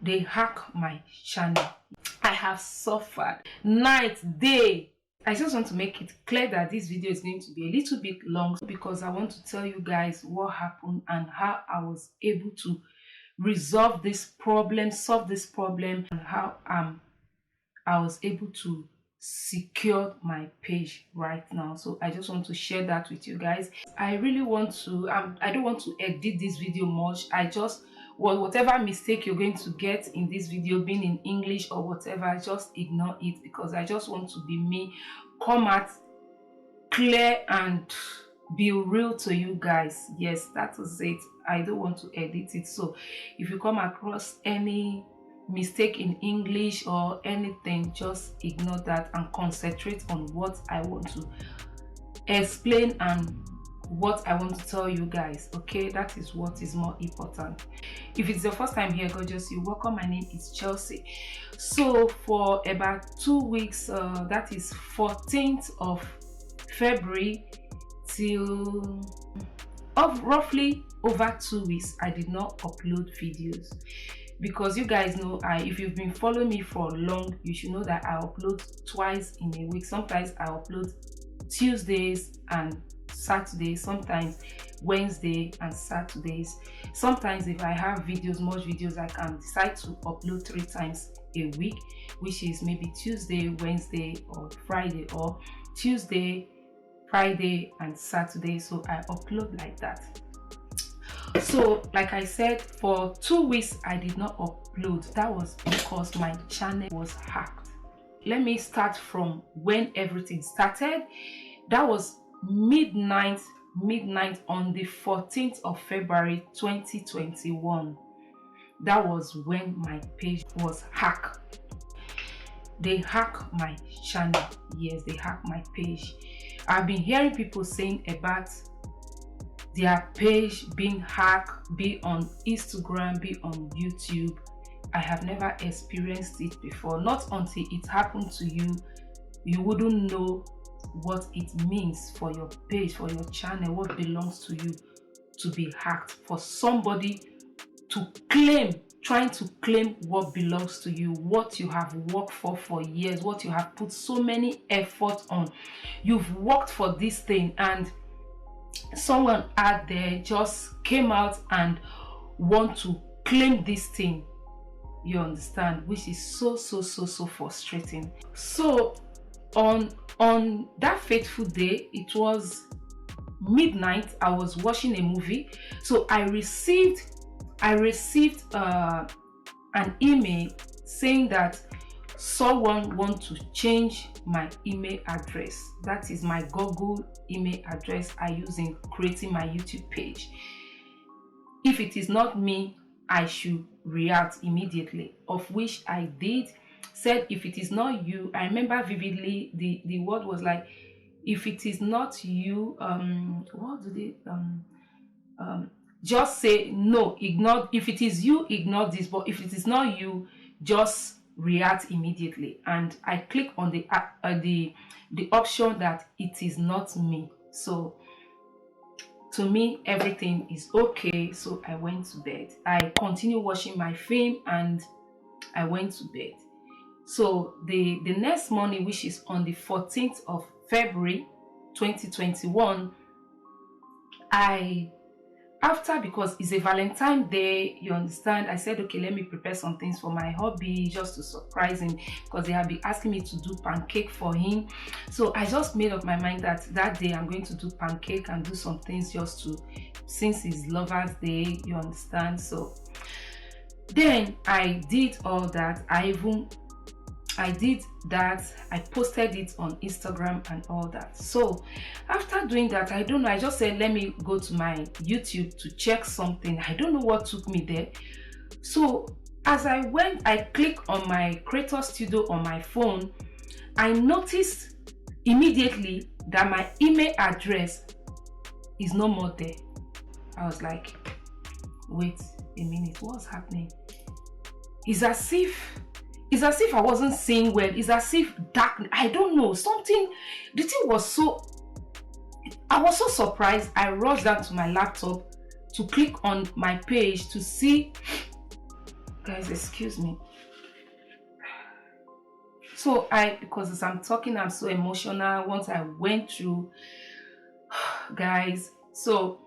They hack my channel. I have suffered night, day. I just want to make it clear that this video is going to be a little bit long because I want to tell you guys what happened and how I was able to resolve this problem, solve this problem, and how I was able to secure my page right now. So I just want to share that with you guys. I really want to I don't want to edit this video much. I just whatever mistake you're going to get in this video, being in English or whatever, just ignore it because I just want to be me, come out clear and be real to you guys. Yes, that was it. I don't want to edit it. So if you come across any mistake in English or anything, just ignore that and concentrate on what I want to explain and what I want to tell you guys. Okay, that is what is more important. If it's your first time here, gorgeous, you welcome. My name is Chelsea. So for about 2 weeks, that is 14th of February till roughly over 2 weeks, I did not upload videos because you guys know, if you've been following me for long, you should know that I upload twice in a week. Sometimes I upload Tuesdays and Saturdays, sometimes Wednesday and Saturdays. Sometimes if I have videos, much videos, I can decide to upload 3 times a week, which is maybe Tuesday, Wednesday, or Friday, or Tuesday, Friday and Saturday. So I upload like that. So like I said, for 2 weeks I did not upload. That was because my channel was hacked. Let me start from when everything started. That was midnight on the 14th of February 2021. That was when my page was hacked. They hacked my channel. Yes, they hacked my page. I've been hearing people saying about their page being hacked, be on Instagram, be on YouTube. I have never experienced it before. Not until it happened to you, you wouldn't know what it means for your page, for your channel, what belongs to you to be hacked, for somebody to claim, trying to claim what belongs to you, what you have worked for years, what you have put so many effort on. You've worked for this thing and someone out there just came out and want to claim this thing, you understand, which is so frustrating. So on that fateful day, it was midnight, I was watching a movie. So I received an email saying that someone want to change my email address. That is my Google email address I use in creating my YouTube page. If it is not me, I should react immediately, of which I did. Said if it is not you, I remember vividly the word was like, if it is not you, what do they just say no, ignore. If it is you, ignore this, but if it is not you, just react immediately. And I click on the option that it is not me. So to me, everything is okay. So I went to bed. I continued watching my film and I went to bed. So the next morning, which is on the 14th of February 2021, because it's a Valentine Day, you understand, I said, okay, let me prepare some things for my hubby just to surprise him, because they have been asking me to do pancake for him. So I just made up my mind that day I'm going to do pancake and do some things just to, since it's Lover's Day, you understand. So then I did all that. I did that. I posted it on Instagram and all that. So after doing that, I don't know, I just said, let me go to my YouTube to check something. I don't know what took me there. So as I went, I clicked on my Creator Studio on my phone. I noticed immediately that my email address is no more there. I was like, wait a minute, what's happening? It's as if I wasn't seeing well. It's as if dark, I don't know, something, the thing was so, I was so surprised. I rushed down to my laptop to click on my page to see Guys, excuse me. So because as I'm talking, I'm so emotional. Once I went through, guys, so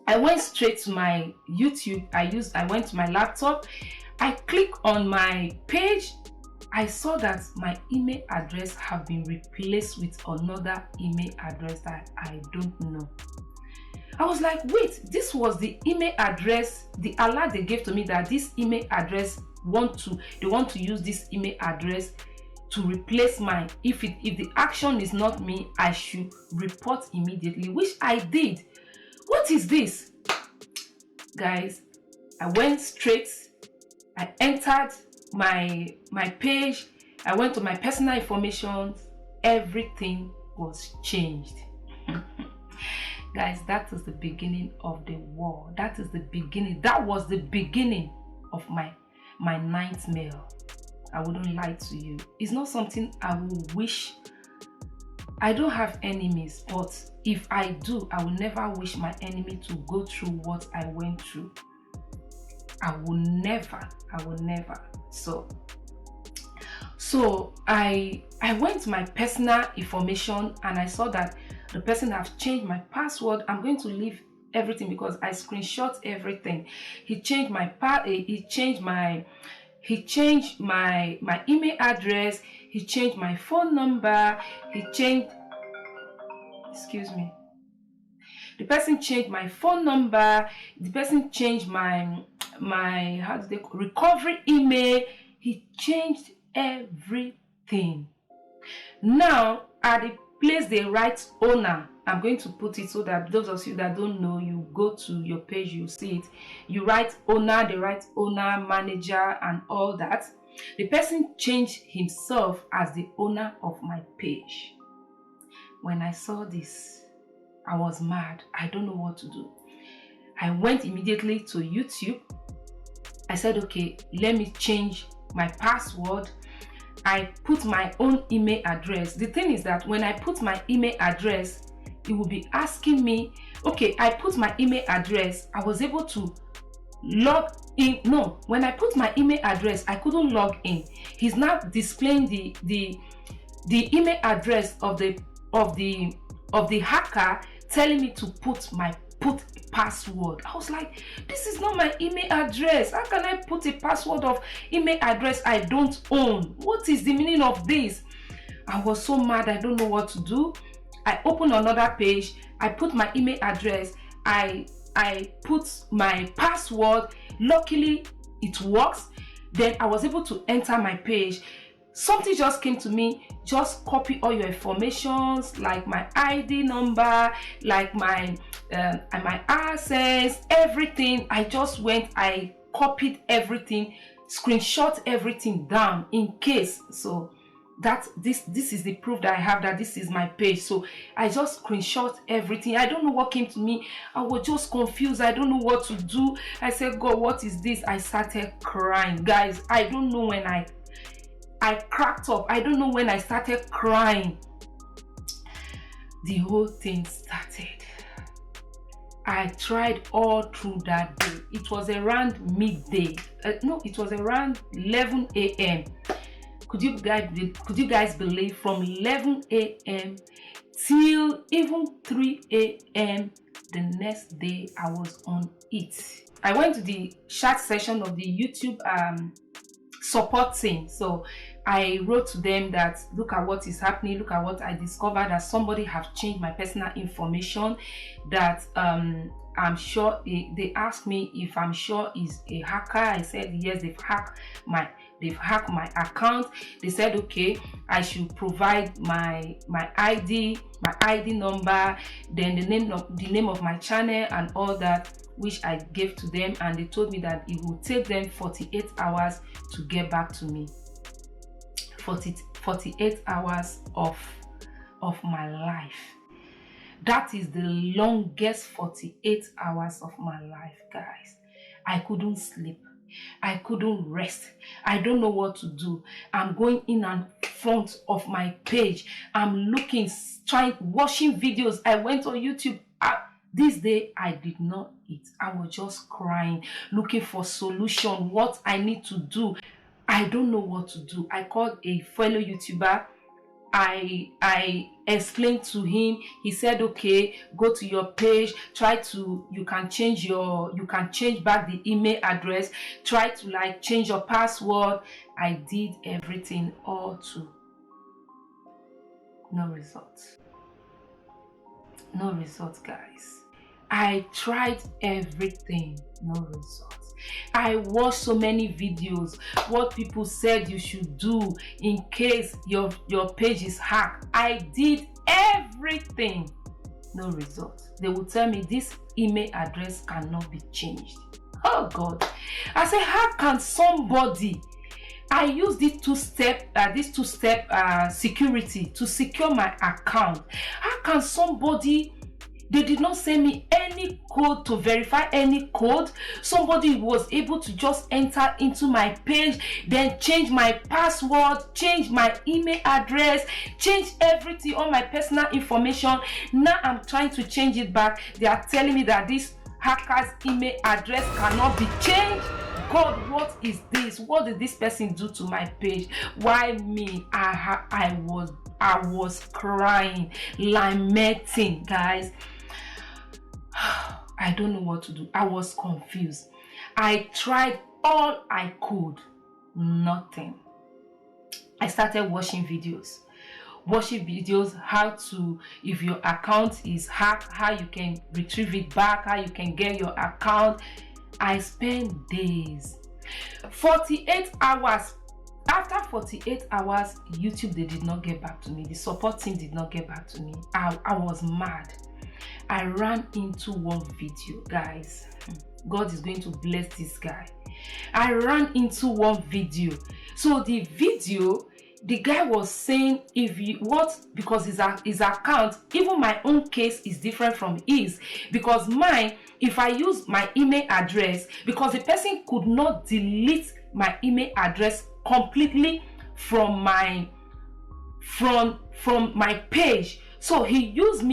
I went straight to my YouTube. I went to my laptop. I click on my page. I saw that my email address have been replaced with another email address that I don't know. I was like, wait, this was the email address, the alert they gave to me that this email address they want to use this email address to replace mine. If the action is not me, I should report immediately, which I did. What is this? Guys, I went straight. I entered my page. I went to my personal information. Everything was changed. Guys, that is the beginning of the war. That is the beginning. That was the beginning of my nightmare. I wouldn't lie to you. It's not something I will wish. I don't have enemies, but if I do, I will never wish my enemy to go through what I went through. I will never. So I went to my personal information and I saw that the person have changed my password. I'm going to leave everything because I screenshot everything. He changed my email address. He changed my phone number. Excuse me. The person changed my phone number. The person changed my recovery email. He changed everything. Now, at the place they write owner, I'm going to put it so that those of you that don't know, you go to your page, you see it. You write owner, they write owner, manager, and all that. The person changed himself as the owner of my page. When I saw this, I was mad. I don't know what to do. I went immediately to YouTube. I said, okay, let me change my password. I put my own email address. The thing is that when I put my email address, it will be asking me, okay, I put my email address. I was able to log in. No, when I put my email address, I couldn't log in. He's now displaying the email address of the hacker, telling me to put password. I was like, this is not my email address. How can I put a password of email address I don't own? What is the meaning of this? I was so mad. I don't know what to do. I opened another page. I put my email address. I put my password. Luckily, it works. Then I was able to enter my page. Something just came to me. Just copy all your informations, like my ID number, like my access, everything. I just went, I copied everything, screenshot everything down in case. So that this is the proof that I have that this is my page. So I just screenshot everything. I don't know what came to me. I was just confused. I don't know what to do. I said, God, what is this? I started crying. Guys, I don't know when I cracked up. I don't know when I started crying. The whole thing started. I tried all through that day. It was around midday. No, it was around 11 a.m. Could you guys believe, from 11 a.m. till even 3 a.m. the next day I was on it. I went to the chat session of the YouTube support team. So I wrote to them that, look at what is happening, look at what I discovered, that somebody have changed my personal information, that I'm sure, they asked me if I'm sure is a hacker. I said yes, they've hacked my account. They said okay, I should provide my ID number, then the name of my channel and all that, which I gave to them, and they told me that it will take them 48 hours to get back to me. 48 hours of my life. That is the longest 48 hours of my life, guys. I couldn't sleep. I couldn't rest. I don't know what to do. I'm going in and front of my page. I'm looking, watching videos. I went on YouTube. This day I did not eat. I was just crying, looking for solution, what I need to do. I don't know what to do. I called a fellow YouTuber. I explained to him. He said, okay, go to your page, you can change back the email address, try to like change your password. I did everything, all to no result. No result, guys. I tried everything, no result. I watched so many videos, what people said you should do in case your page is hacked. I did everything, no result. They will tell me this email address cannot be changed. Oh God. I said, how can somebody, I use this two-step security to secure my account. How can somebody, they did not send me any code to verify any code. Somebody was able to just enter into my page, then change my password, change my email address, change everything, all my personal information. Now I'm trying to change it back. They are telling me that this hacker's email address cannot be changed. God, what is this? What did this person do to my page? Why me? I was crying, lamenting, guys. I don't know what to do. I was confused. I tried all I could. Nothing. I started watching videos, how to, if your account is hacked, how you can retrieve it back, how you can get your account. I spent days, 48 hours. After 48 hours, YouTube, they did not get back to me. The support team did not get back to me. I was mad. I ran into one video, guys. God is going to bless this guy. I ran into one video. So the video, the guy was saying, because his account, even my own case is different from his, because mine, if I use my email address, because the person could not delete my email address completely from my page. So he used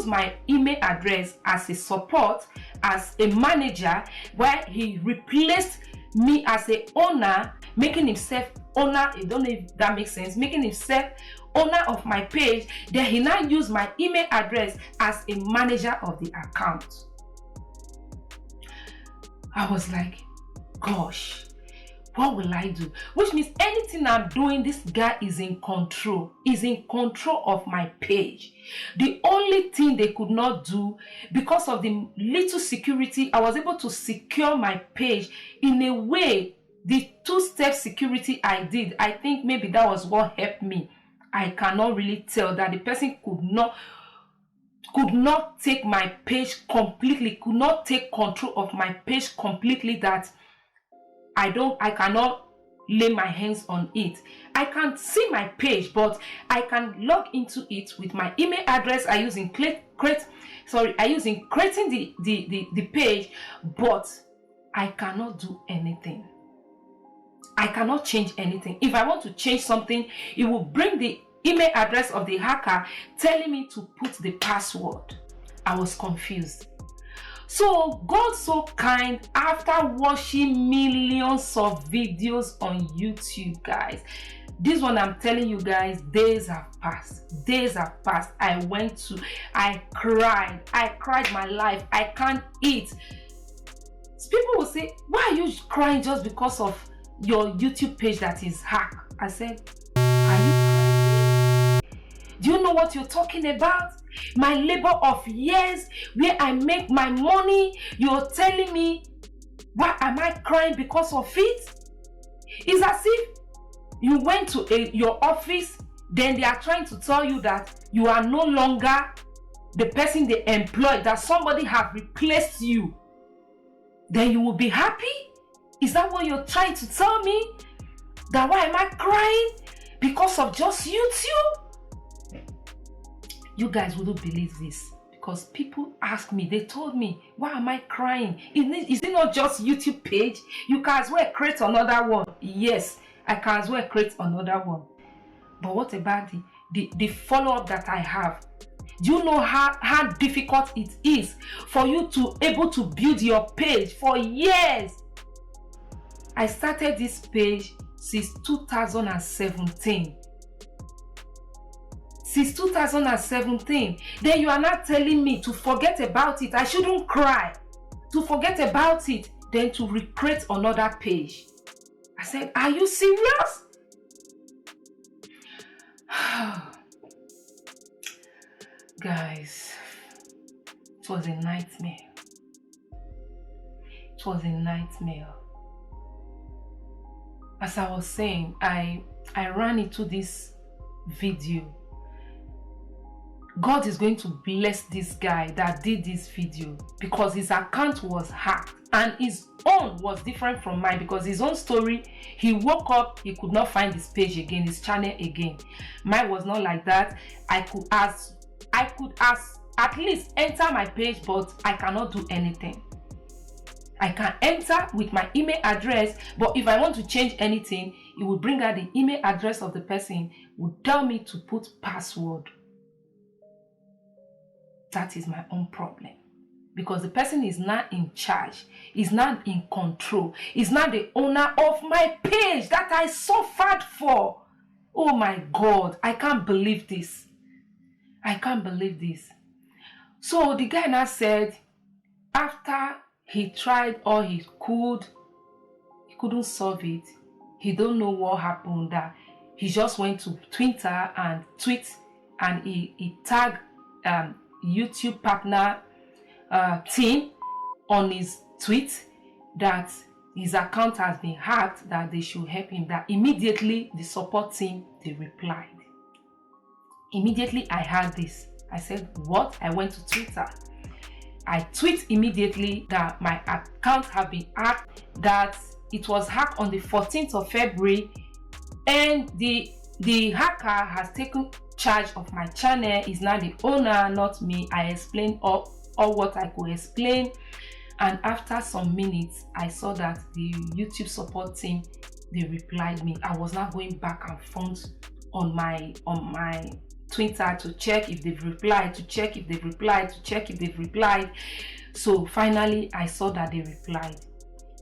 my email address as a support, as a manager, where he replaced me as a owner, making himself owner. I don't know if that makes sense. Making himself owner of my page. Then he now used my email address as a manager of the account. I was like, gosh, what will I do? Which means anything I'm doing, this guy is in control. Is in control of my page. The only thing they could not do, because of the little security, I was able to secure my page in a way. The two-step security I did, I think maybe that was what helped me. I cannot really tell that the person could not take my page completely, could not take control of my page completely, that I cannot lay my hands on it. I can see my page, but I can log into it with my email address I use in creating the page, but I cannot do anything. I cannot change anything. If I want to change something, it will bring the email address of the hacker telling me to put the password. I was confused. So God so kind, after watching millions of videos on YouTube, guys, this one I'm telling you guys, days have passed. I cried my life. I can't eat. People will say, why are you crying just because of your YouTube page that is hacked? I said, are you crazy? Do you know what you're talking about? My labor of years, where I make my money, you're telling me, why am I crying because of it? It's as if you went to your office, then they are trying to tell you that you are no longer the person they employed, that somebody have replaced you. Then you will be happy? Is that what you're trying to tell me? That why am I crying? Because of just YouTube? You guys wouldn't believe this, because people ask me, they told me, why am I crying? Is it not just YouTube page? You can as well create another one. Yes, I can as well create another one. But what about the follow-up that I have? Do you know how difficult it is for you to able to build your page for years? I started this page since 2017. Since 2017. Then you are not telling me to forget about it. I shouldn't cry. To forget about it, then to recreate another page. I said, are you serious? Guys, it was a nightmare. It was a nightmare. As I was saying, I ran into this video. God is going to bless this guy that did this video because his account was hacked and his own was different from mine because his own story, he woke up, he could not find his page again, his channel again. Mine was not like that. I could at least enter my page, but I cannot do anything. I can enter with my email address, but if I want to change anything, it will bring out the email address of the person, would tell me to put password. That is my own problem. Because the person is not in charge, is not in control, is not the owner of my page that I suffered for. Oh my God, I can't believe this. I can't believe this. So the guy now said, after he tried all he couldn't solve it. He don't know what happened. That he just went to Twitter and tweet, and he tagged YouTube partner team on his tweet that his account has been hacked, that they should help him. That immediately the support team, they replied. Immediately I heard this. I said, what? I went to Twitter. I tweet immediately that my account have been hacked, that it was hacked on the 14th of February, and the hacker has taken charge of my channel, is now the owner, not me. I explained all what I could explain, and after some minutes I saw that the YouTube support team, they replied me. I was not going back and forth on my Twitter to check if they've replied, to check if they've replied, to check if they've replied. So finally I saw that they replied.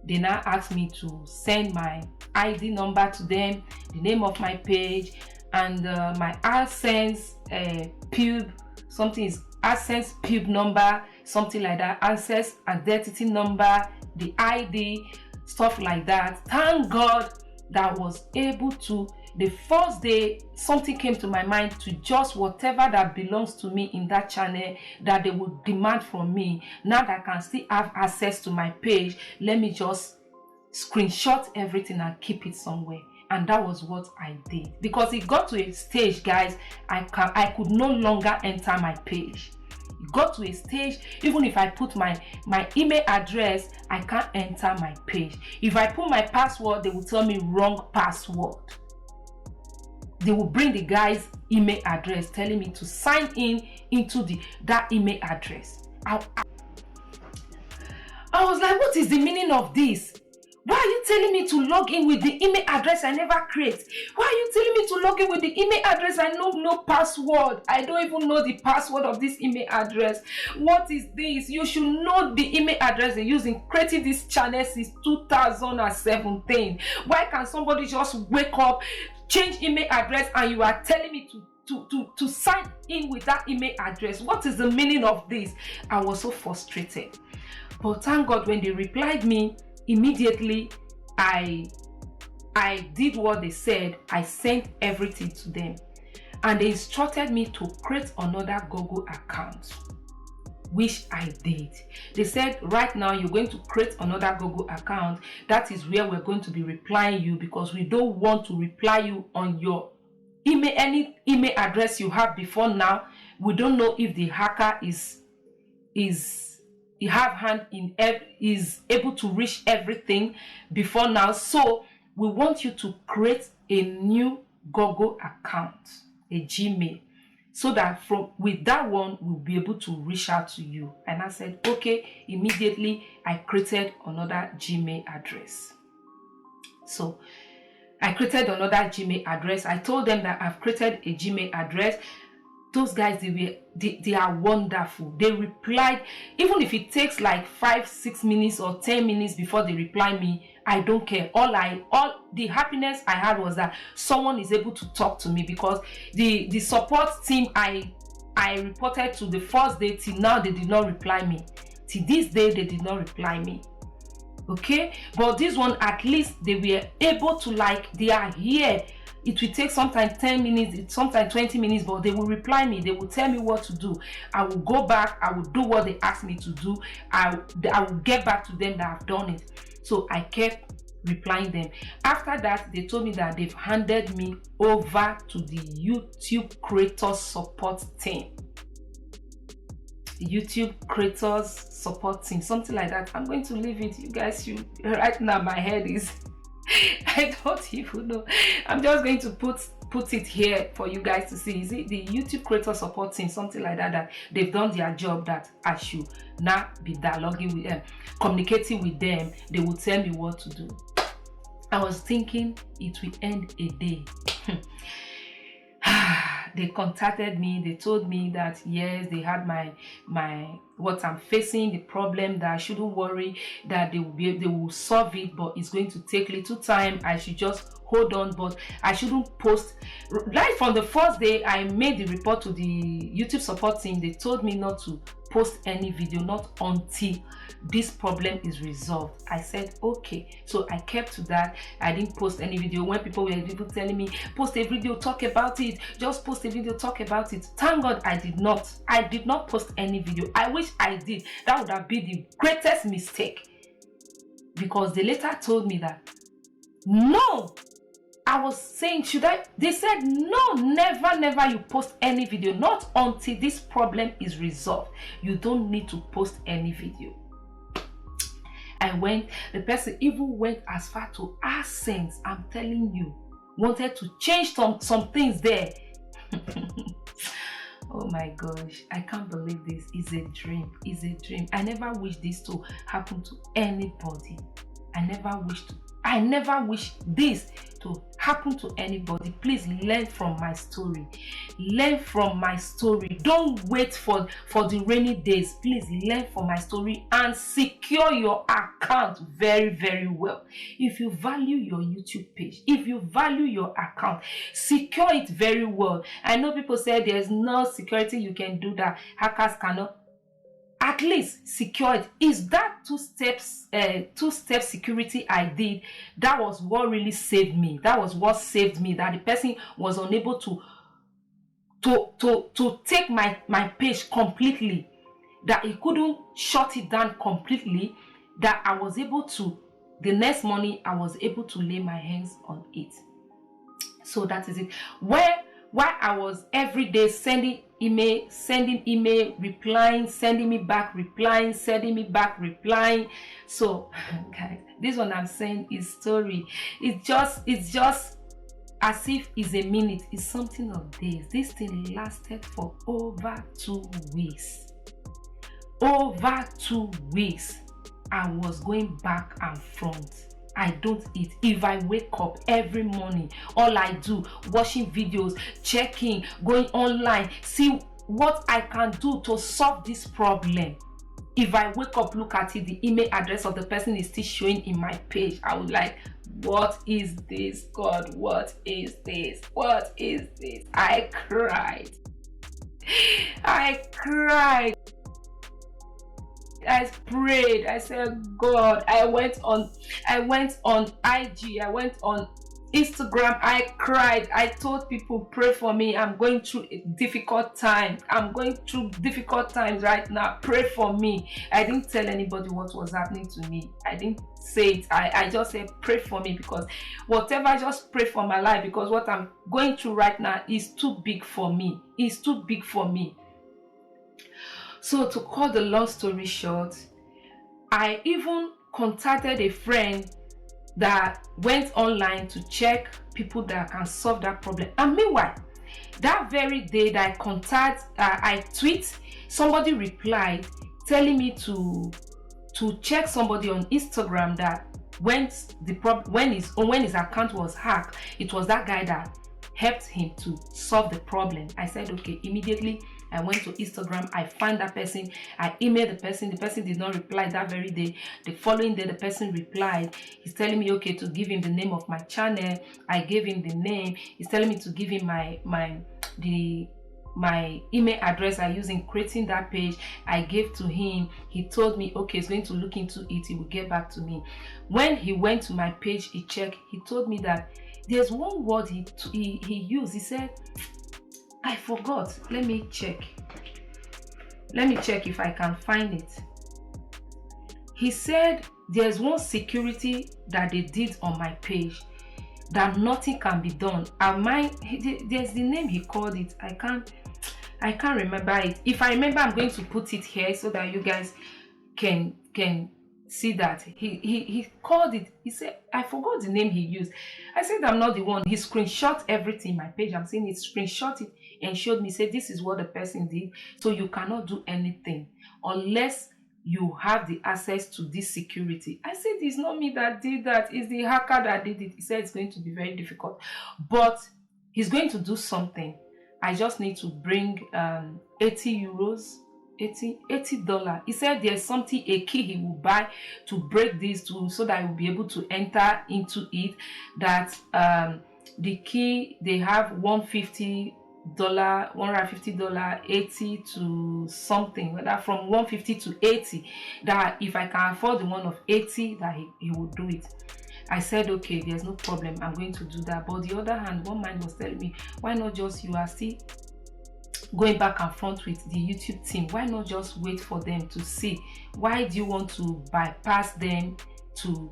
They now asked me to send my ID number to them, the name of my page, and my AdSense pub, something is AdSense pub number, something like that, AdSense identity number, the ID, stuff like that. Thank God that I was able to. The first day something came to my mind to just whatever that belongs to me in that channel that they would demand from me. Now that I can still have access to my page, let me just screenshot everything and keep it somewhere. And that was what I did, because it got to a stage, guys, I could no longer enter my page. It got to a stage, even if I put my email address, I can't enter my page. If I put my password, they will tell me wrong password. They will bring the guy's email address telling me to sign in into that email address. I was like, what is the meaning of this? Why are you telling me to log in with the email address I never create? Why are you telling me to log in with the email address I know no password? I don't even know the password of this email address. What is this? You should know the email address they use in creating this channel since 2017. Why can somebody just wake up, change email address, and you are telling me to sign in with that email address? What is the meaning of this? I was so frustrated. But thank God, when they replied me, immediately I did what they said. I sent everything to them, and they instructed me to create another Google account, which I did. They said, right now you're going to create another Google account. That is where we're going to be replying you, because we don't want to reply you on your email, any email address you have before now. We don't know if the hacker is able to reach everything before now. So we want you to create a new Google account, a Gmail, so that with that one we'll be able to reach out to you. And I said, okay. Immediately I created another Gmail address. So I created another Gmail address. I told them that I've created a Gmail address. Those guys, they are wonderful. They replied, even if it takes like 5-6 minutes or 10 minutes before they reply me, I don't care. All the happiness I had was that someone is able to talk to me, because the support team I reported to the first day till now, they did not reply me. Till this day, they did not reply me. Okay, but this one, at least they were able to, like, they are here. It will take sometimes 10 minutes, sometimes 20 minutes, but they will reply me. They will tell me what to do. I will go back. I will do what they asked me to do. I will get back to them that I've done it. So I kept replying them. After that, they told me that they've handed me over to the YouTube creators support team. YouTube creators support team, something like that. I'm going to leave it. You guys, right now my head is I don't even know. I'm just going to put it here for you guys to see. Is it the YouTube creator support team, something like that, that they've done their job, that I should now be dialoguing with them, communicating with them. They will tell me what to do. I was thinking it will end a day. They contacted me. They told me that yes, they had my what I'm facing, the problem, that I shouldn't worry, that they will solve it, but it's going to take little time. I should just hold on, but I shouldn't post. Right from the first day I made the report to the YouTube support team, they told me not to post any video, not until this problem is resolved. I said okay, so I kept to that. I didn't post any video. When people were telling me post a video, talk about it, just post a video, talk about it, thank God I did not post any video. I wish I did. That would have been the greatest mistake, because they later told me that no, I was saying, should I? They said, no, never you post any video, not until this problem is resolved. You don't need to post any video. The person even went as far to AdSense, I'm telling you, wanted to change some things there. Oh my gosh, I can't believe this. It's a dream. It's a dream. I never wish this to happen to anybody. I never wish this to happen to anybody. Please learn from my story. Learn from my story. Don't wait for the rainy days. Please learn from my story and secure your account very, very well. If you value your YouTube page, if you value your account, secure it very well. I know people say there's no security you can do, that hackers cannot. At least secure it. Is that two-step security I did? That was what really saved me. That was what saved me. That the person was unable to take my page completely. That he couldn't shut it down completely. That I was able to, the next morning, I was able to lay my hands on it. So that is it. While I was every day sending email, replying, sending me back, replying, sending me back, replying. So guys, this one I'm saying is story. It's just as if it's a minute. It's something of days. This thing lasted for over 2 weeks. Over 2 weeks. I was going back and front. I don't eat. If I wake up every morning, all I do, watching videos, checking, going online, see what I can do to solve this problem. If I wake up, look at it, the email address of the person is still showing in my page, I would like, what is this, God? What is this? What is this? I cried. I prayed. I said, God, I went on IG, I went on Instagram, I cried. I told people, pray for me. I'm going through a difficult time. I'm going through difficult times right now. Pray for me. I didn't tell anybody what was happening to me. I didn't say it. I just said, pray for me, because whatever, just pray for my life, because what I'm going through right now is too big for me. It's too big for me. So to cut the long story short, I even contacted a friend that went online to check people that can solve that problem. And meanwhile, that very day that I tweet, somebody replied telling me to check somebody on Instagram that when his account was hacked, it was that guy that helped him to solve the problem. I said, okay. Immediately, I went to Instagram. I found that person. I emailed the person. The person did not reply that very day. The following day, the person replied. He's telling me, okay, to give him the name of my channel. I gave him the name. He's telling me to give him my email address I use in creating that page. I gave to him. He told me, okay, he's going to look into it. He will get back to me. When he went to my page, he checked. He told me that there's one word he used. He said, I forgot. Let me check if I can find it. He said there's one security that they did on my page that nothing can be done. There's the name he called it. I can't remember it. If I remember, I'm going to put it here so that you guys can see that. He called it. He said, I forgot the name he used. I said, I'm not the one. He screenshot everything, my page. I'm saying it, screenshot it and showed me, said, this is what the person did. So you cannot do anything unless you have the access to this security. I said, it's not me that did that. It's the hacker that did it. He said it's going to be very difficult, but he's going to do something. I just need to bring 80 euros, $80. He said there's something, a key he will buy to break this so that he will be able to enter into it. That the key, they have $150, $80 to something, whether from 150 to 80, that if I can afford the one of 80, that he will do it. I said, okay, there's no problem, I'm going to do that. But on the other hand, one mind was telling me, why not just, you are still going back and forth with the YouTube team, why not just wait for them to see? Why do you want to bypass them to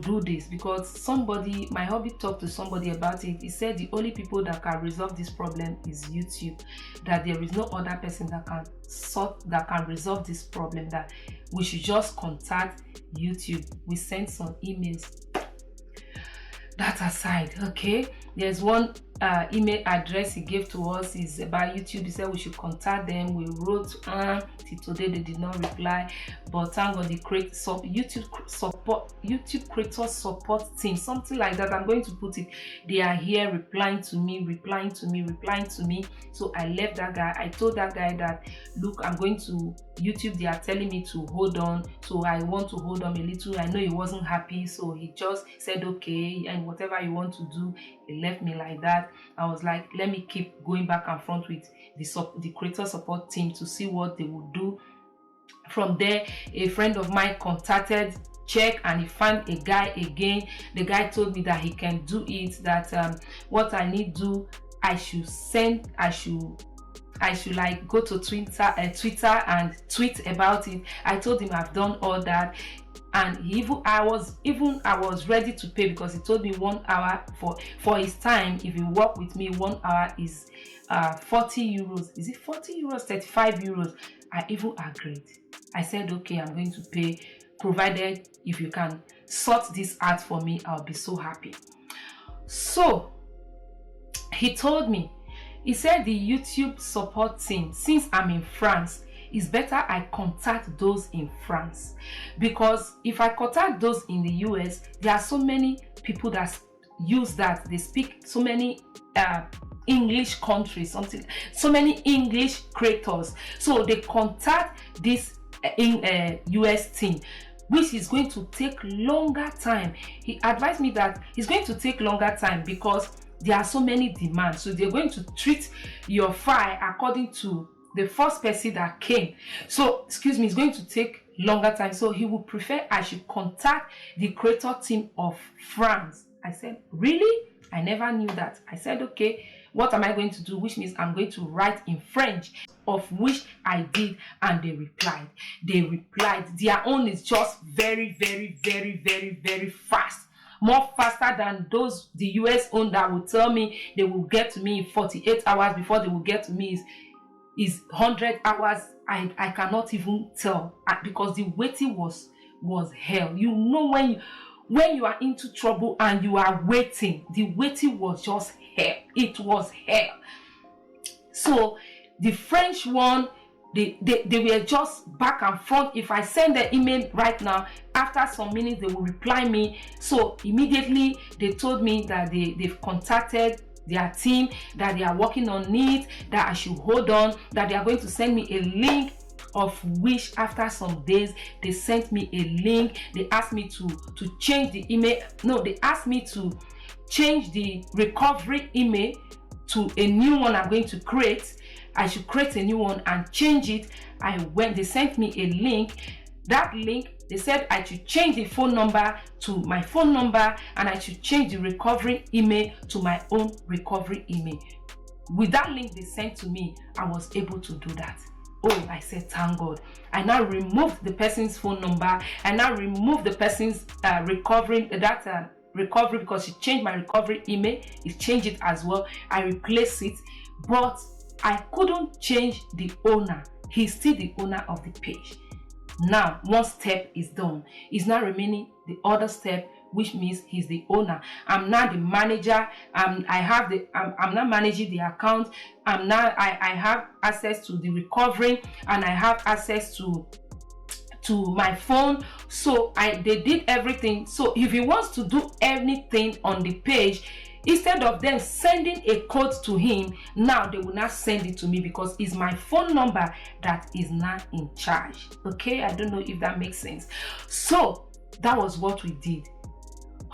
do this? Because somebody, my hubby talked to somebody about it. He said the only people that can resolve this problem is YouTube, that there is no other person that can resolve this problem, that we should just contact YouTube. We sent some emails. That aside, okay, there's one email address he gave to us is about YouTube. He said we should contact them. We wrote till today they did not reply, but thank God the YouTube creator support team, something like that, I'm going to put it, they are here replying to me. So I left that guy. I told that guy that, look, I'm going to YouTube, they are telling me to hold on, so I want to hold on a little. I know he wasn't happy, so he just said okay, and whatever you want to do. He left me like that. I was like, let me keep going back and front with the creator support team to see what they would do. From there, a friend of mine contacted, check, and he found a guy again. The guy told me that he can do it, that what I need to do, I should like go to Twitter and tweet about it. I told him I've done all that, and I was ready to pay, because he told me 1 hour for his time. If you work with me, 1 hour is 40 euros. Is it 40 euros? 35 euros. I even agreed. I said, okay, I'm going to pay, provided if you can sort this out for me, I'll be so happy. So he told me, he said the YouTube support team, since I'm in France, it's better I contact those in France, because if I contact those in the US, there are so many people that use that. They speak so many English countries, so many English creators. So they contact this US team, which is going to take longer time. He advised me that it's going to take longer time because there are so many demands. So they're going to treat your file according to the first person that came. So, excuse me, it's going to take longer time. So he would prefer I should contact the creator team of France. I said, really? I never knew that. I said, okay, what am I going to do? Which means I'm going to write in French, of which I did, and they replied. Their own is just very, very, very, very, very fast. More faster than those the US own that will tell me they will get to me in 48 hours before they will get to me is 100 hours. I cannot even tell, because the waiting was hell. You know, when you are into trouble and you are waiting, the waiting was just hell. It was hell. So the French one, they were just back and front. If I send the email right now, after some minutes they will reply me. So immediately they told me that they've contacted their team, that they are working on it, that I should hold on, that they are going to send me a link, of which after some days they sent me a link. They asked me to change the email. No, they asked me to change the recovery email to a new one I'm going to create. I should create a new one and change it. They sent me a link. That link, they said I should change the phone number to my phone number, and I should change the recovery email to my own recovery email. With that link they sent to me, I was able to do that. Oh, I said, thank God. I now removed the person's phone number. I now removed the person's recovery because she changed my recovery email. He changed it as well. I replaced it, but I couldn't change the owner. He's still the owner of the page. Now, one step is done. It's now remaining the other step, which means he's the owner. I'm now the manager. I'm now managing the account. I have access to the recovery, and I have access to my phone. So they did everything. So if he wants to do anything on the page, instead of them sending a code to him, now they will not send it to me, because it's my phone number that is now in charge. Okay, I don't know if that makes sense. So that was what we did.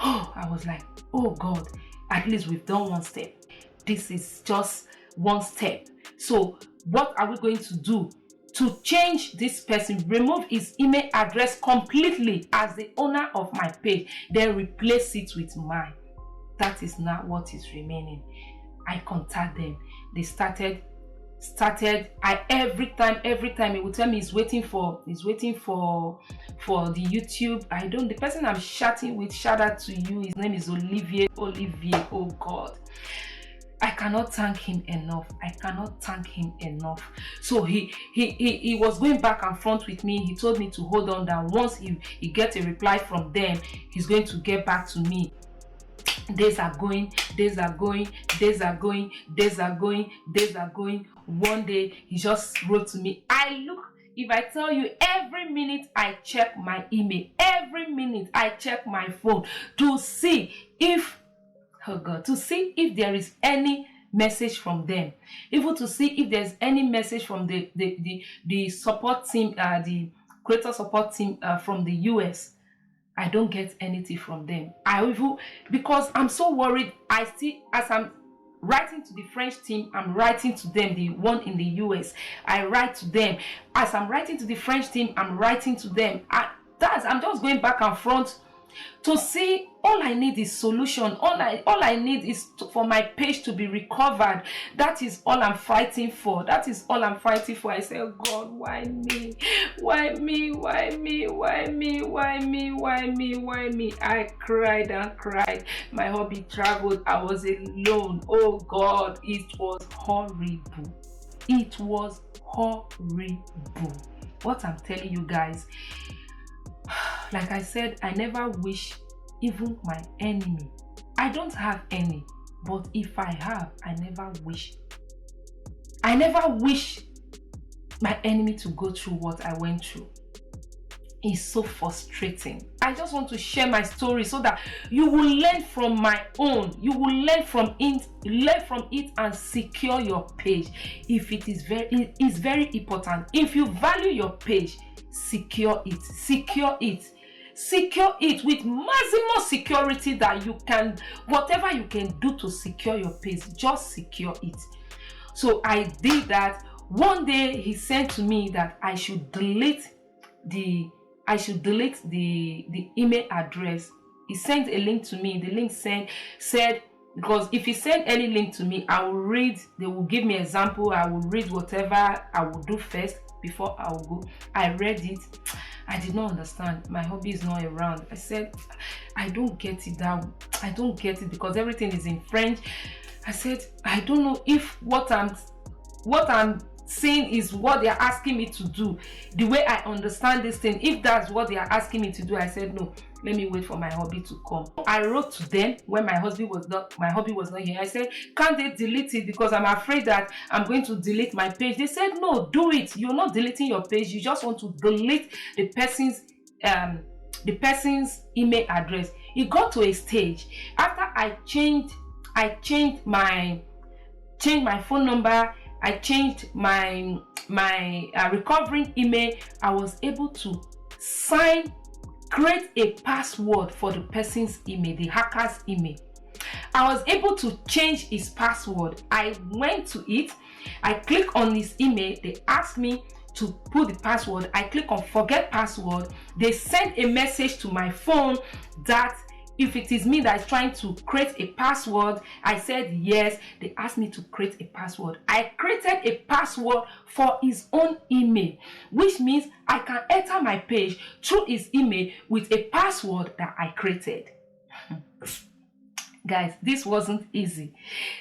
Oh, I was like, oh God, at least we've done one step. This is just one step. So what are we going to do to change this person? Remove his email address completely as the owner of my page, then replace it with mine. That is not what is remaining. I contact them. They started. Every time he would tell me he's waiting for the YouTube. The person I'm chatting with, shout out to you, his name is Olivier. Oh God, I cannot thank him enough. So he was going back and forth with me. He told me to hold on, that once he gets a reply from them, he's going to get back to me. Days are going. One day he just wrote to me. If I tell you, every minute I check my email, every minute I check my phone to see if there is any message from them, even to see if there's any message from the support team, the creator support team from the US. I don't get anything from them. Because I'm so worried. As I'm writing to the French team, I'm writing to them, the one in the US. I write to them. As I'm writing to the French team, I'm writing to them. I'm just going back and forth to see. All I need is solution. All I need is for my page to be recovered. That is all I'm fighting for. I say, oh God, why me? I cried and cried. My hubby traveled. I was alone. Oh God, it was horrible. What I'm telling you guys, like I said, I never wish even my enemy. I don't have any, but if I have, I never wish my enemy to go through what I went through. It's so frustrating. I just want to share my story so that you will learn from my own. You will learn from it and secure your page. It is very important. If you value your page, secure it. Secure it with maximum security that you can, whatever you can do to secure your page, just secure it. So I did that. One day he said to me that I should delete the email address. He sent a link to me. The link said, because if he sent any link to me, I will read. They will give me example. I will read whatever I will do first before I will go. I read it. I did not understand. My hubby is not around. I said, I don't get it. I don't get it because everything is in French. I said, I don't know if what I'm saying is what they are asking me to do. The way I understand this thing, if that's what they are asking me to do, I said no. Let me wait for my hubby to come. I wrote to them when my hubby was not here. I said, can't they delete it because I'm afraid that I'm going to delete my page? They said, no, do it. You're not deleting your page. You just want to delete the person's email address. It got to a stage after I changed I changed my phone number. I changed my recovering email. I was able to create a password for the person's email, the hacker's email. I was able to change his password. I went to it, I click on his email, they asked me to put the password. I click on forget password. They sent a message to my phone that if it is me that is trying to create a password. I said yes. They asked me to create a password. I created a password for his own email, which means I can enter my page through his email with a password that I created. Guys, this wasn't easy.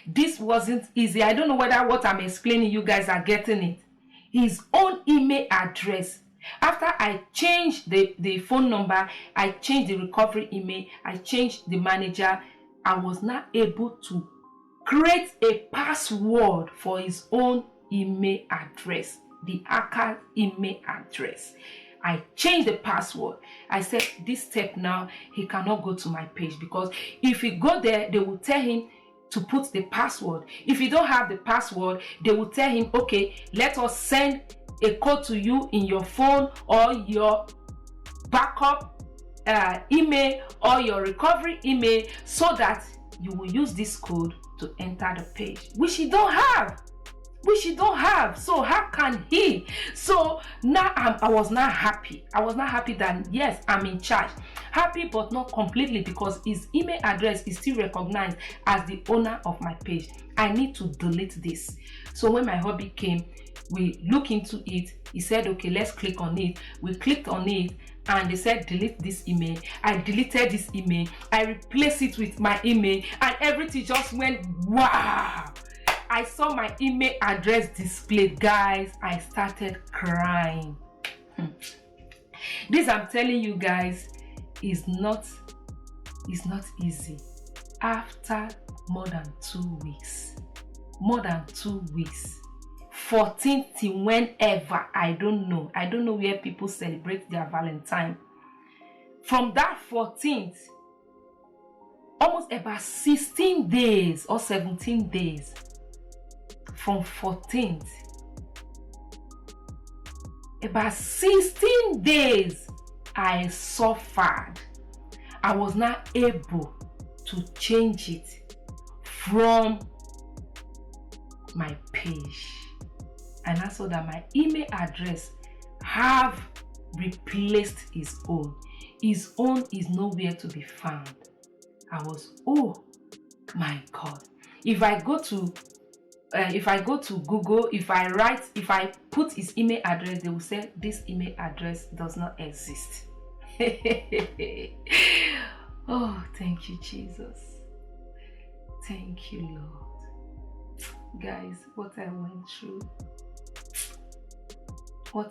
This wasn't easy. I don't know whether what I'm explaining you guys are getting it. His own email address. After I changed the phone number, I changed the recovery email, I changed the manager, I was now able to create a password for his own email address, the hacker email address. I changed the password. I said this step now, he cannot go to my page, because if he go there, they will tell him to put the password. If you don't have the password, they will tell him, okay, let us send a code to you in your phone or your backup email or your recovery email, so that you will use this code to enter the page, which you don't have. So how can he? So now I was not happy. I was not happy that yes, I'm in charge. Happy but not completely, because his email address is still recognized as the owner of my page. I need to delete this. So when my hubby came, we looked into it. He said, okay, let's click on it. We clicked on it and they said delete this email. I deleted this email. I replaced it with my email and everything just went wow. I saw my email address displayed. Guys, I started crying. This, I'm telling you guys, is not easy. After more than 2 weeks, 14th till whenever, I don't know where people celebrate their Valentine. From that 14th, almost about 16 days or 17 days, from 14th, about 16 days, I suffered. I was not able to change it from my page. And I saw that my email address have replaced his own. His own is nowhere to be found. I was, oh my God. If I go to Google, if I put his email address, they will say this email address does not exist. Oh, thank you, Jesus. Thank you, Lord. Guys, what I went through. It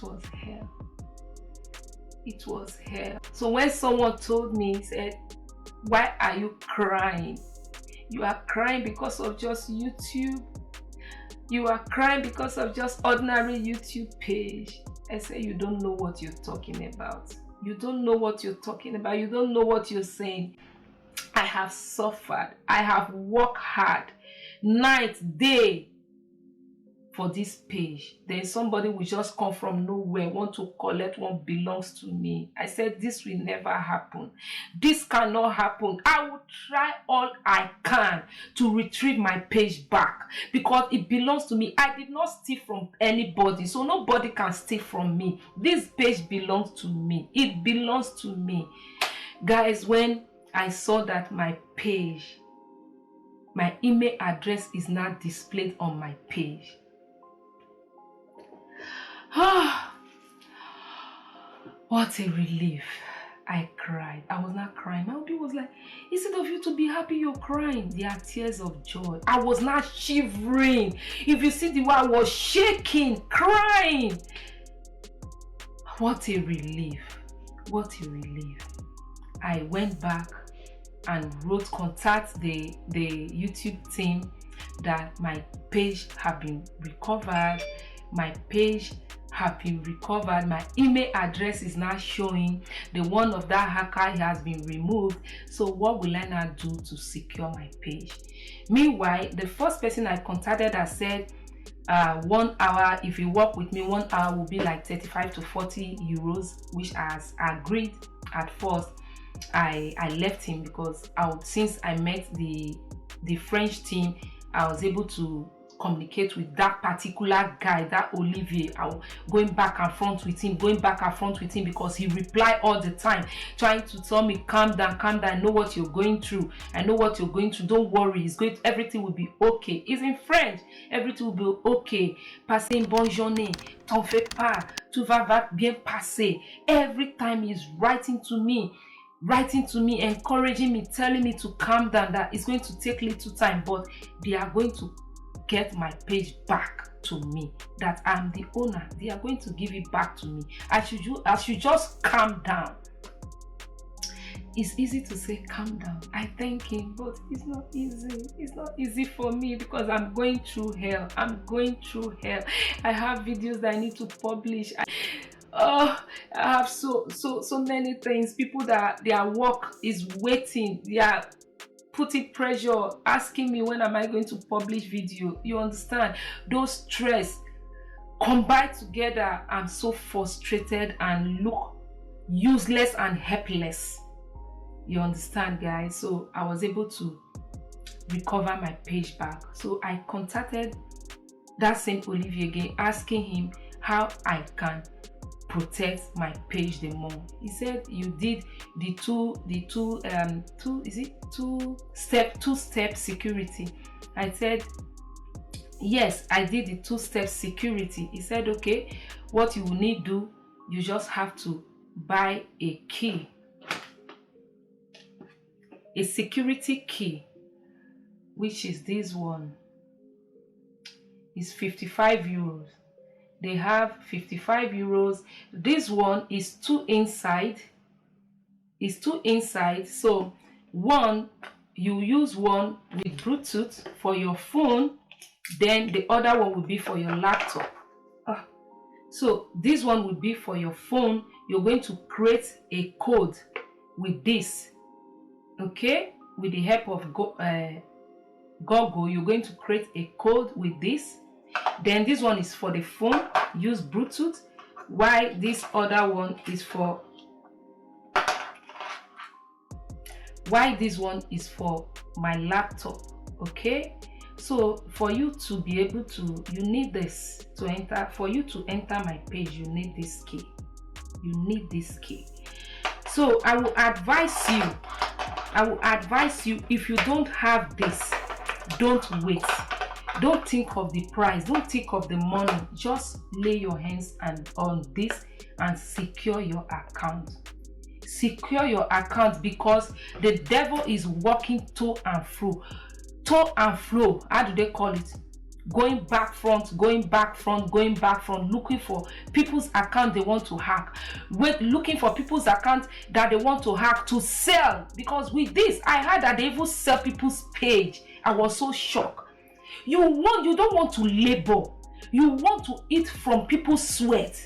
was hell. It was hell. So when someone told me, he said, why are you crying? You are crying because of just YouTube. You are crying because of just ordinary YouTube page. I say, you don't know what you're talking about. You don't know what you're talking about. You don't know what you're saying. I have suffered. I have worked hard, night, day, for this page. Then somebody will just come from nowhere, want to collect what belongs to me. I said, this will never happen. This cannot happen. I will try all I can to retrieve my page back, because it belongs to me. I did not steal from anybody, so nobody can steal from me. This page belongs to me. It belongs to me. Guys, when I saw that my page, my email address is not displayed on my page, what a relief. I cried. I was not crying. My hubby was like, instead of you to be happy, you're crying. They are tears of joy. I was not shivering. If you see the way I was shaking, crying. What a relief. What a relief. I went back and contact the YouTube team that my page had been recovered. My page have been recovered. My email address is now showing. The one of that hacker has been removed. So what will I now do to secure my page? Meanwhile, the first person I contacted has said 1 hour, if you work with me, 1 hour will be like 35 to 40 euros, which as agreed at first. I left him because since I met the French team, I was able to communicate with that particular guy, that Olivier. I was going back and front with him, because he replied all the time, trying to tell me, calm down, I know what you're going through, don't worry, everything will be okay. It's in French, everything will be okay. Passez une bonne journée, t'en fais pas, tout va bien passer. Every time he's writing to me, encouraging me, telling me to calm down, that it's going to take little time, but they are going to get my page back to me, that I'm the owner. They are going to give it back to me. I should just calm down. It's easy to say calm down. I thank him, but it's not easy. It's not easy for me because I'm going through hell. I have videos that I need to publish. I have so many things. People that their work is waiting. They are putting pressure, asking me when am I going to publish video. You understand? Those stress combined together, I'm so frustrated and look useless and helpless. You understand, guys? So I was able to recover my page back. So I contacted that same Olivier again, asking him how I can protect my page the more. He said, you did the two-step security. I said, yes, I did the two-step security. He said, okay, what you will need to do, you just have to buy a key, a security key, which is this one. It's 55 euros. They have 55 euros. This one is two inside. So one, you use one with Bluetooth for your phone, then the other one will be for your laptop. So this one will be for your phone. You're going to create a code with this, okay? With the help of Google, you're going to create a code with this. Then this one is for the phone, use Bluetooth, while this other one is for my laptop. Okay, so for you to be able to, you need this to enter. For you to enter my page, you need this key. So I will advise you, if you don't have this, don't wait. Don't think of the price, don't think of the money. Just lay your hands on this and secure your account. Secure your account, because the devil is walking to and fro. How do they call it? Going back front, looking for people's account they want to hack. Looking for people's account that they want to hack to sell. Because with this, I heard that they even sell people's page. I was so shocked. You don't want to labor. You want to eat from people's sweat.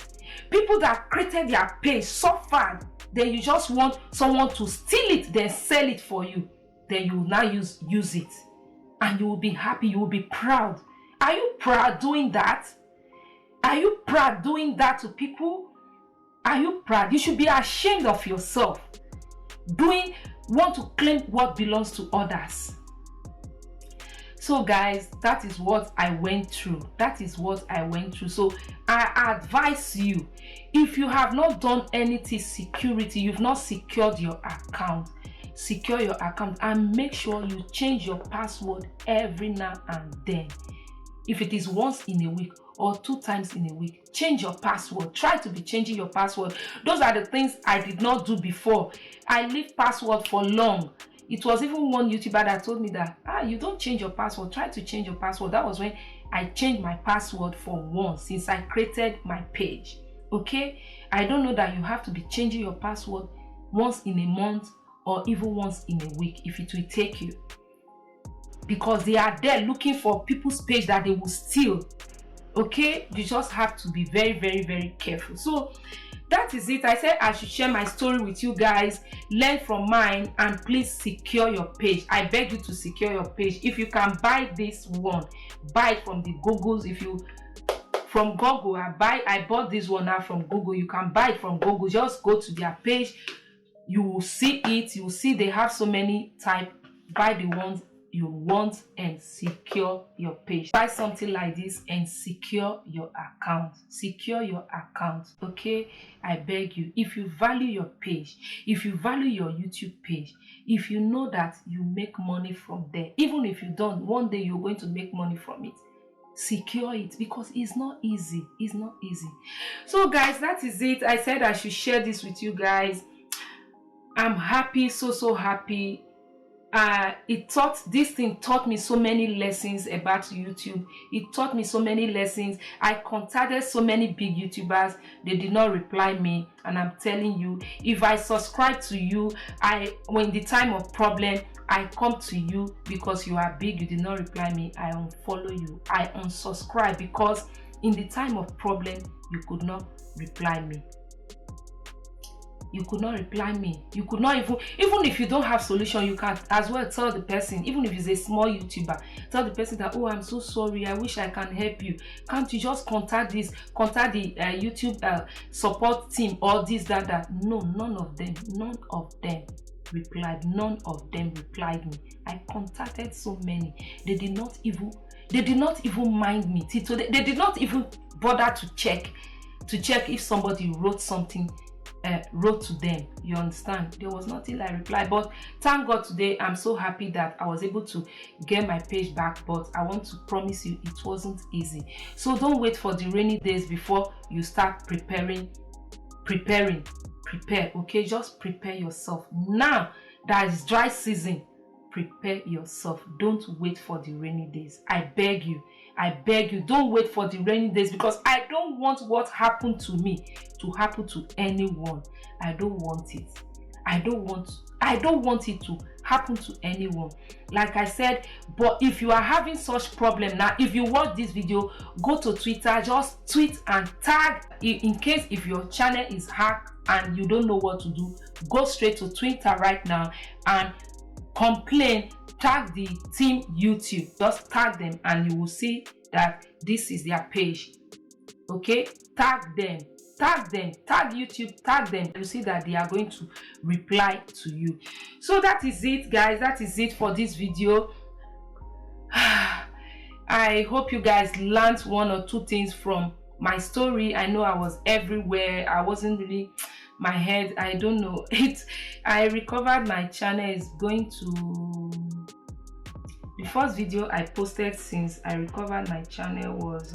People that created their page suffered. Then you just want someone to steal it, then sell it for you. Then you will now use it. And you will be happy, you will be proud. Are you proud doing that? Are you proud doing that to people? Are you proud? You should be ashamed of yourself. Want to claim what belongs to others. So guys, that is what I went through. So I advise you, if you have not done anything security, you've not secured your account, secure your account and make sure you change your password every now and then. If it is once in a week or 2 times in a week, change your password. Try to be changing your password. Those are the things I did not do before. I leave password for long. It was even one YouTuber that told me that, you don't change your password. Try to change your password. That was when I changed my password for once since I created my page. Okay? I don't know that you have to be changing your password once in a month or even once in a week if it will take you. Because they are there looking for people's page that they will steal. Okay, you just have to be very, very, very careful. So that is it. I said I should share my story with you guys, learn from mine, and please secure your page. I beg you to secure your page. If you can buy this one, buy it from the Googles. If you from Google, I bought this one now from Google. You can buy it from Google. Just go to their page, you will see it. You will see they have so many type. Buy the ones you want and secure your page. Buy something like this and secure your account. Secure your account. Okay, I beg you. If you value your page, if you value your YouTube page, if you know that you make money from there, even if you don't, one day you're going to make money from it, secure it, because it's not easy. It's not easy. So guys, that is it. I said I should share this with you guys. I'm happy, so happy. This thing taught me so many lessons about YouTube. It taught me so many lessons. I contacted so many big YouTubers. They did not reply me, and I'm telling you, if I subscribe to you, when the time of problem, I come to you because you are big, you did not reply me, I unfollow you, I unsubscribe, because in the time of problem, you could not reply me. You could not reply me. You could not even if you don't have solution, you can as well tell the person, even if it's a small YouTuber, tell the person that, oh, I'm so sorry, I wish I can help you. Can't you just contact the YouTube support team or this, that? No, none of them replied. None of them replied me. I contacted so many. They did not even mind me. So they did not even bother to check if somebody wrote something. Wrote to them. You understand? There was nothing like reply. But thank God today, I'm so happy that I was able to get my page back. But I want to promise you, it wasn't easy. So don't wait for the rainy days before you start preparing. Prepare. Okay, just prepare yourself now. That is dry season. Prepare yourself. Don't wait for the rainy days. I beg you, don't wait for the rainy days, because I don't want what happened to me to happen to anyone. I don't want it. I don't want it to happen to anyone. Like I said, but if you are having such problem now, if you watch this video, go to Twitter, just tweet and tag. In case if your channel is hacked and you don't know what to do, go straight to Twitter right now and complain. Tag the team YouTube. Just tag them and you will see that this is their page. Okay, tag them, tag YouTube, tag them. You see that they are going to reply to you. So that is it, guys. That is it for this video. I hope you guys learned one or two things from my story. I know I was everywhere. I wasn't really, my head, I don't know it. I recovered. My channel is going to, the first video I posted since I recovered my channel was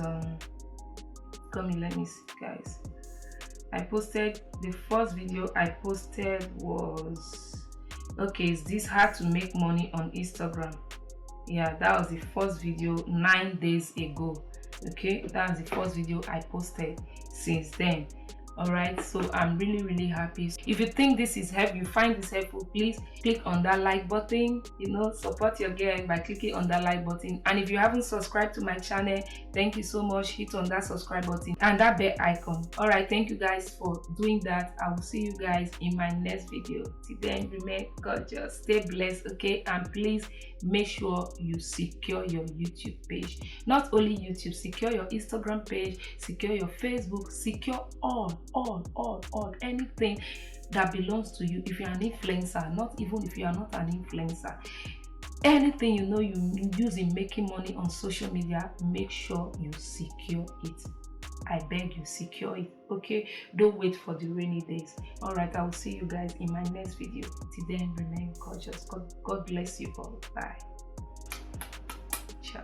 let me see, guys. The first video I posted was, okay, is this how to make money on Instagram? Yeah, that was the first video 9 days ago. Okay, that was the first video I posted since then. All right, so I'm really happy. If you think this is helpful, you find this helpful, please click on that like button. Support your girl by clicking on that like button. And if you haven't subscribed to my channel, thank you so much. Hit on that subscribe button and that bell icon. All right, thank you guys for doing that. I will see you guys in my next video. Till then, remain gorgeous, stay blessed, okay? And please make sure you secure your YouTube page. Not only YouTube, secure your Instagram page, secure your Facebook, secure all anything that belongs to you. If you're an influencer, not even if you are not an influencer, anything you use in making money on social media, make sure you secure it. I beg you, secure it, okay? Don't wait for the rainy days. All right, I will see you guys in my next video. Till then, remain gorgeous. God bless you all. Bye. Ciao.